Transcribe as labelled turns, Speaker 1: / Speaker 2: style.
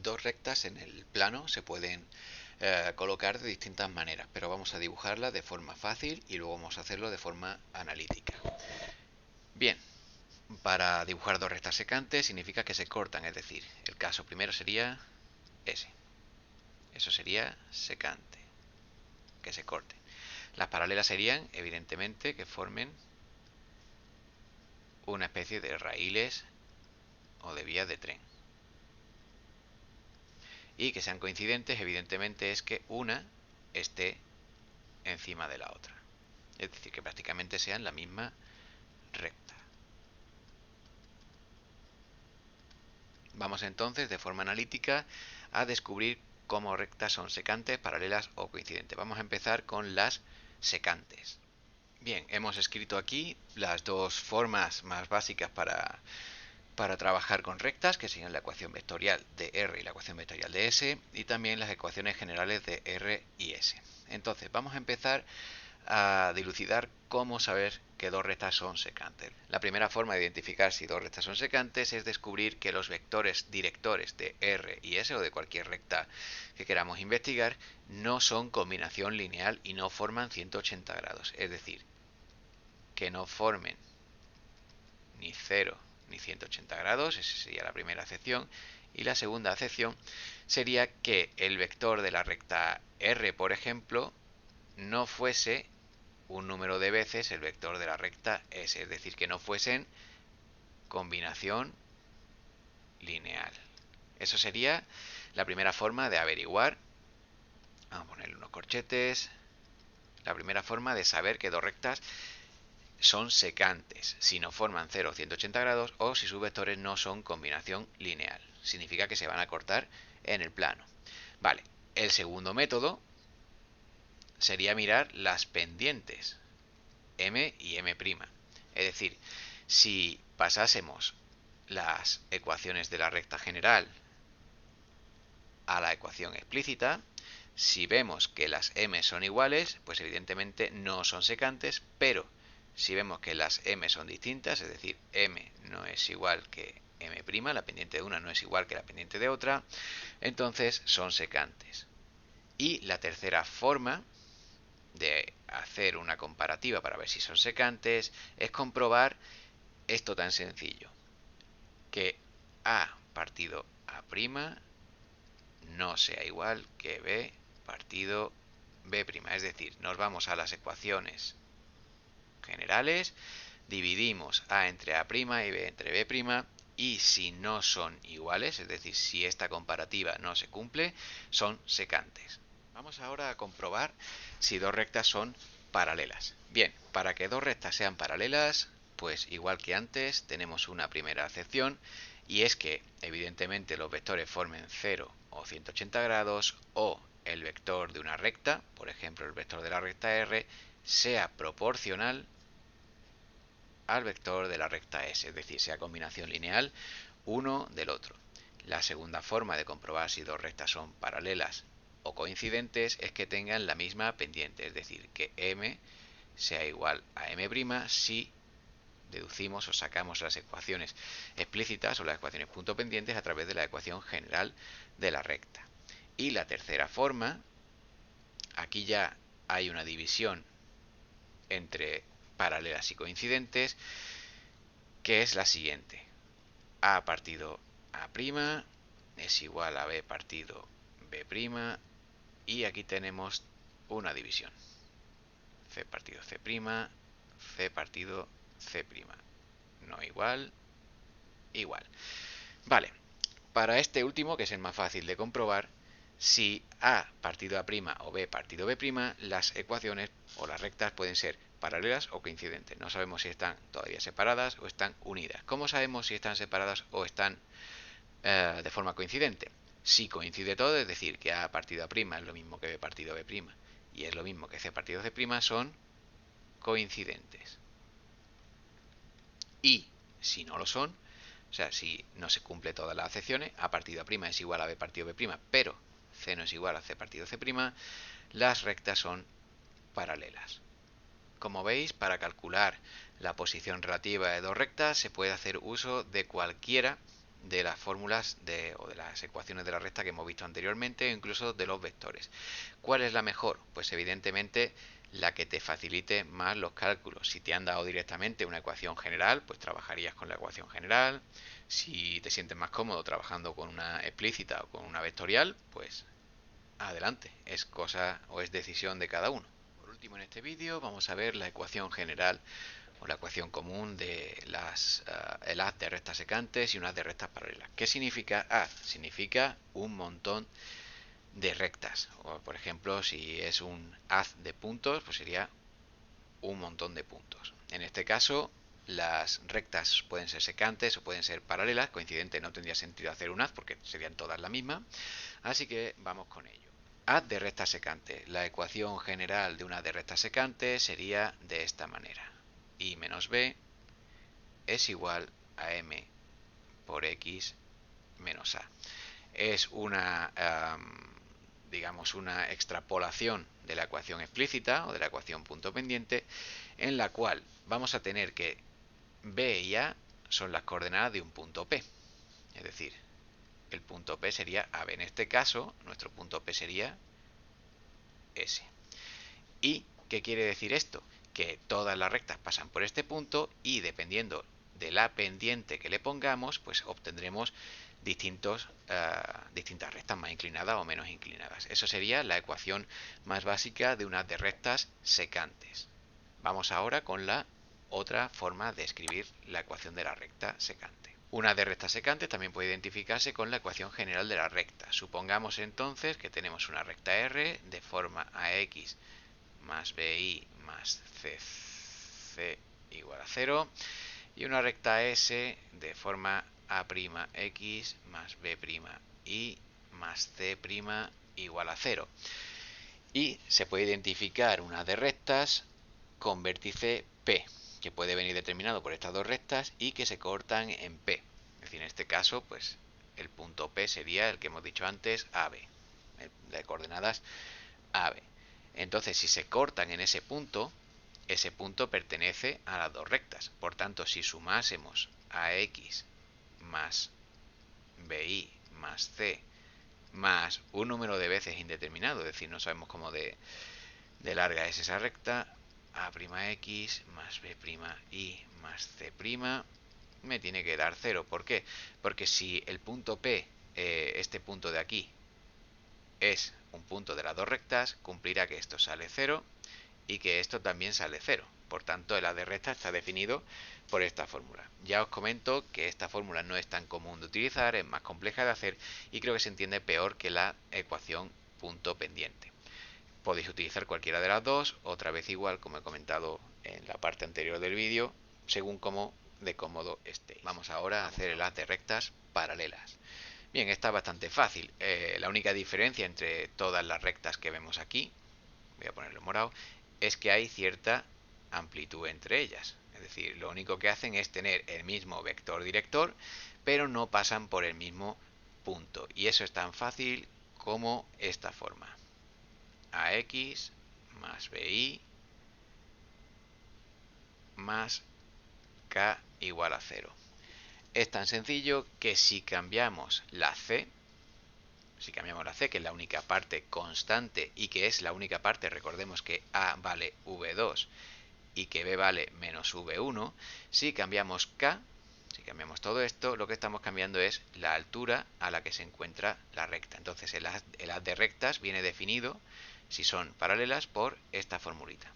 Speaker 1: Dos rectas en el plano se pueden colocar de distintas maneras, pero vamos a dibujarlas de forma fácil y luego vamos a hacerlo de forma analítica. Bien, para dibujar dos rectas secantes significa que se cortan, es decir, el caso primero sería ese. Eso sería secante, que se corte. Las paralelas serían, evidentemente, que formen una especie de raíles o de vías de tren. Y que sean coincidentes, evidentemente, es que una esté encima de la otra. Es decir, que prácticamente sean la misma recta. Vamos entonces, de forma analítica, a descubrir cómo rectas son secantes, paralelas o coincidentes. Vamos a empezar con las secantes. Bien, hemos escrito aquí las dos formas más básicas para trabajar con rectas, que serían la ecuación vectorial de R y la ecuación vectorial de S, y también las ecuaciones generales de R y S. Entonces, vamos a empezar a dilucidar cómo saber que dos rectas son secantes. La primera forma de identificar si dos rectas son secantes es descubrir que los vectores directores de R y S o de cualquier recta que queramos investigar no son combinación lineal y no forman 180 grados. Es decir, que no formen ni 0 ni 180 grados, esa sería la primera acepción. Y la segunda acepción sería que el vector de la recta R, por ejemplo, no fuese un número de veces el vector de la recta S, es decir, que no fuesen combinación lineal. Eso sería la primera forma de averiguar, vamos a ponerle unos corchetes, la primera forma de saber que dos rectas son secantes, si no forman 0 o 180 grados o si sus vectores no son combinación lineal. Significa que se van a cortar en el plano. Vale, el segundo método sería mirar las pendientes, M y M'. Es decir, si pasásemos las ecuaciones de la recta general a la ecuación explícita, si vemos que las m son iguales, pues evidentemente no son secantes, pero si vemos que las m son distintas, es decir, m no es igual que m', la pendiente de una no es igual que la pendiente de otra, entonces son secantes. Y la tercera forma de hacer una comparativa para ver si son secantes es comprobar esto tan sencillo, que a partido a' no sea igual que b partido b'. Es decir, nos vamos a las ecuaciones generales, dividimos a entre a' y b entre b', y si no son iguales, es decir, si esta comparativa no se cumple, son secantes. Vamos ahora a comprobar si dos rectas son paralelas. Bien, para que dos rectas sean paralelas, pues igual que antes, tenemos una primera acepción, y es que evidentemente los vectores formen 0 o 180 grados, o el vector de una recta, por ejemplo el vector de la recta R, sea proporcional al vector de la recta S, es decir, sea combinación lineal uno del otro. La segunda forma de comprobar si dos rectas son paralelas o coincidentes es que tengan la misma pendiente, es decir, que M sea igual a M' si deducimos o sacamos las ecuaciones explícitas o las ecuaciones punto pendientes a través de la ecuación general de la recta. Y la tercera forma, aquí ya hay una división entre paralelas y coincidentes, que es la siguiente: a partido a' es igual a b partido b', y aquí tenemos una división: c partido c', c partido c', no igual, igual. Vale, para este último, que es el más fácil de comprobar, si a partido a' o b partido b', las ecuaciones o las rectas pueden ser paralelas o coincidentes. No sabemos si están todavía separadas o están unidas. ¿Cómo sabemos si están separadas o están de forma coincidente? Si coincide todo, es decir, que a partido a' es lo mismo que b partido b' y es lo mismo que c partido c', son coincidentes. Y si no lo son, o sea, si no se cumple todas las acepciones, a partido a' es igual a b partido b', pero c no es igual a c partido c', las rectas son paralelas. Como veis, para calcular la posición relativa de dos rectas se puede hacer uso de cualquiera de las fórmulas o de las ecuaciones de la recta que hemos visto anteriormente, o incluso de los vectores. ¿Cuál es la mejor? Pues evidentemente la que te facilite más los cálculos. Si te han dado directamente una ecuación general, pues trabajarías con la ecuación general. Si te sientes más cómodo trabajando con una explícita o con una vectorial, pues adelante, es cosa o es decisión de cada uno. Por último, en este vídeo vamos a ver la ecuación general o la ecuación común de el haz de rectas secantes y un haz de rectas paralelas. ¿Qué significa haz? Significa un montón de rectas. O, por ejemplo, si es un haz de puntos, pues sería un montón de puntos. En este caso, las rectas pueden ser secantes o pueden ser paralelas. Coincidente no tendría sentido hacer un haz porque serían todas la misma. Así que vamos con ello. Haz de rectas secantes. La ecuación general de un haz de rectas secantes sería de esta manera. Y menos b es igual a m por x menos a. Es una, digamos, una extrapolación de la ecuación explícita o de la ecuación punto pendiente, en la cual vamos a tener que b y a son las coordenadas de un punto P. Es decir, el punto P sería AB. En este caso, nuestro punto P sería S. ¿Y qué quiere decir esto? Que todas las rectas pasan por este punto y dependiendo de la pendiente que le pongamos, pues obtendremos distintas rectas más inclinadas o menos inclinadas. Eso sería la ecuación más básica de un haz de rectas secantes. Vamos ahora con la otra forma de escribir la ecuación de la recta secante. Una de rectas secantes también puede identificarse con la ecuación general de la recta. Supongamos entonces que tenemos una recta R de forma AX más BI más CC igual a 0 y una recta S de forma A'X más B'I más C' igual a 0. Y se puede identificar una de rectas con vértice P, que puede venir determinado por estas dos rectas y que se cortan en P. Es decir, en este caso, pues el punto P sería el que hemos dicho antes, AB, de coordenadas AB. Entonces, si se cortan en ese punto pertenece a las dos rectas. Por tanto, si sumásemos AX más BI más C más un número de veces indeterminado, es decir, no sabemos cómo de larga es esa recta, A'X más B'I más C' me tiene que dar 0. ¿Por qué? Porque si el punto P, este punto de aquí, es un punto de las dos rectas, cumplirá que esto sale 0 y que esto también sale 0. Por tanto, el haz de recta está definido por esta fórmula. Ya os comento que esta fórmula no es tan común de utilizar, es más compleja de hacer y creo que se entiende peor que la ecuación punto pendiente. Podéis utilizar cualquiera de las dos, otra vez igual, como he comentado en la parte anterior del vídeo, según cómo de cómodo estéis. Vamos ahora a hacer el haz de rectas paralelas. Bien, está bastante fácil. La única diferencia entre todas las rectas que vemos aquí, voy a ponerlo en morado, es que hay cierta amplitud entre ellas. Es decir, lo único que hacen es tener el mismo vector director, pero no pasan por el mismo punto. Y eso es tan fácil como esta forma. AX más BI más K igual a 0. Es tan sencillo que si cambiamos la C, que es la única parte constante y que es la única parte, recordemos que A vale V2 y que B vale menos V1, si cambiamos K, si cambiamos todo esto, lo que estamos cambiando es la altura a la que se encuentra la recta. Entonces el haz de rectas viene definido, si son paralelas, por esta formulita.